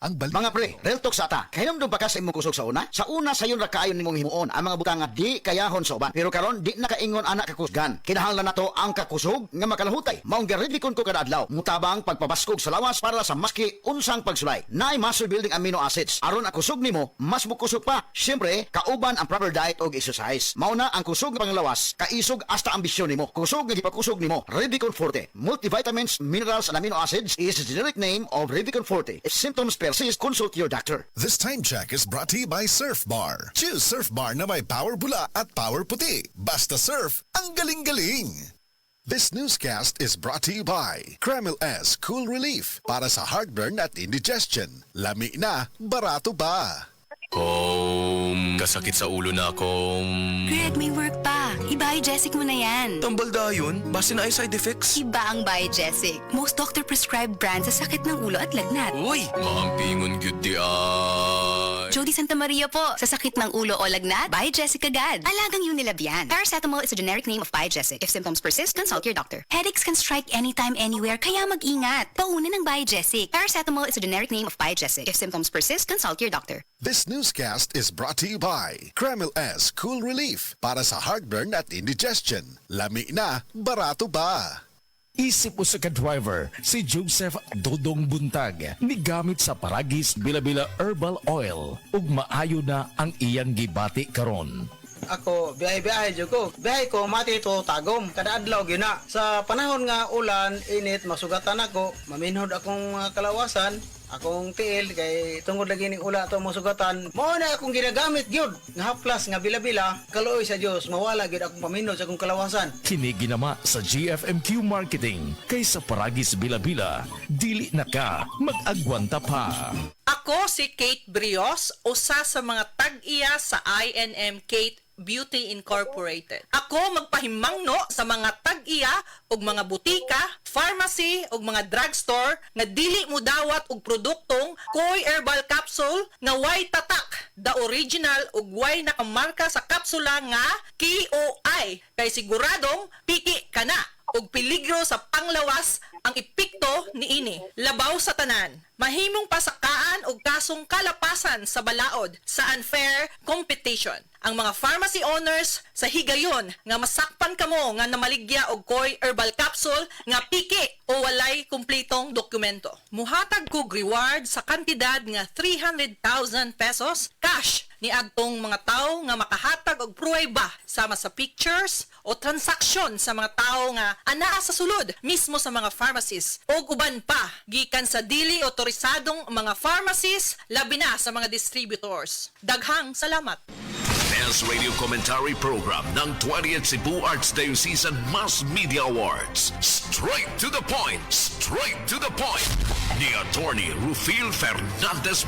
ang Mga pre, real talk sa ata. Kahinom ba ka sa imong kusog sa una? Sa una sayon ra kaayon nimong himuon ang mga butang nga di kayahon sa uban. Pero karon di na kaingon anak kakusgan. Kinahanglan nato ang kakusog nga makalahutay. Maong giridikon ko kada adlaw. Mutabang pagpabaskog sa lawas para sa maski unsang pagsulay. Naay muscle building amino acids. Aron ang kusog nimo mas mukusog pa. Siyempre, kauban ang proper diet og exercise. Mauna ang kusog nga panglawas, kaisog hasta ambisyon nimo. Kusog nga gipakusog nimo, Revicon Forte. Multivitamins, minerals and amino acids is the generic name of Revicon Forte. If symptoms persist, consult your doctor. This time check is brought to you by Surf Bar. Choose Surf Bar na may power bula at power puti. Basta surf, ang galing-galing! This newscast is brought to you by Kremil S Cool Relief para sa heartburn at indigestion. Lami na, barato pa. Kasakit sa ulo na akong... Greg, may work pa. I-Biogesic mo na yan. Tambal dayon, base na ay side effects. Iba ang Biogesic. Most doctor-prescribed brand sa sakit ng ulo at lagnat. Uy, maampingon gyud di ay. Jody Santa Maria po. Sa sakit ng ulo o lagnat, Biogesic agad. Alagang Unilab yan. Paracetamol is a generic name of Biogesic. If symptoms persist, consult your doctor. Headaches can strike anytime, anywhere, kaya mag-ingat. Pauna ng Biogesic. Paracetamol is a generic name of Biogesic. If symptoms persist, consult your doctor. This newscast is brought to you by Kremil S Cool Relief para sa heartburn at indigestion. Lami na, barato ba? Isip usa ka driver si Joseph Dodong Buntag migamit sa Paragis Bila-Bila Herbal Oil ug maayo na ang iyang gibati karon. Ako, biyahe-biyahe dyan ko. Biyahe ko, mati ito tagom. Kada adlaw gina. Sa panahon nga ulan, init, masugatan ako. Maminhod akong kalawasan. Akong tiil, kay tungod lagi ning ula ito masugatan. Mao na akong ginagamit gyud nga haplas nga bila-bila. Kaluoy sa Dios, mawala gyud akong paminhod sa akong kalawasan. Kini ginama sa GFMQ Marketing kay sa Paragis Bila-Bila dili na ka mag-agwanta pa. Ako si Kate Brios, usa sa mga tag-iya sa INM Kate Beauty Incorporated. Ako magpahimangno sa mga tag-iya og mga butika, pharmacy og mga drugstore nga dili mo dawat og produktong Koy Herbal Capsule nga way tatak, the original ug way nakamarka sa kapsula nga KOI kay siguradong piki kana ug peligro sa panglawas ang epekto niini. Labaw sa tanan, mahimong pasakaan og kasong kalapasan sa balaod sa unfair competition. Ang mga pharmacy owners sa higayon nga masakpan kamo nga namaligya og Koy Herbal Capsule nga piki o walay kumpletong dokumento. Muhatag kog reward sa kantidad nga 300,000 pesos cash ni adtong mga tao nga makahatag og pruweba sama sa pictures o transaksyon sa mga tao nga anaa sa sulod mismo sa mga pharmacies o uban pa gikan sa dili otorisadong mga pharmacies labi na sa mga distributors. Daghang salamat. Best Radio Commentary Program ng 20th Cebu Archdiocese Mass Media Awards. Straight to the point ni Attorney Rufil Fernandez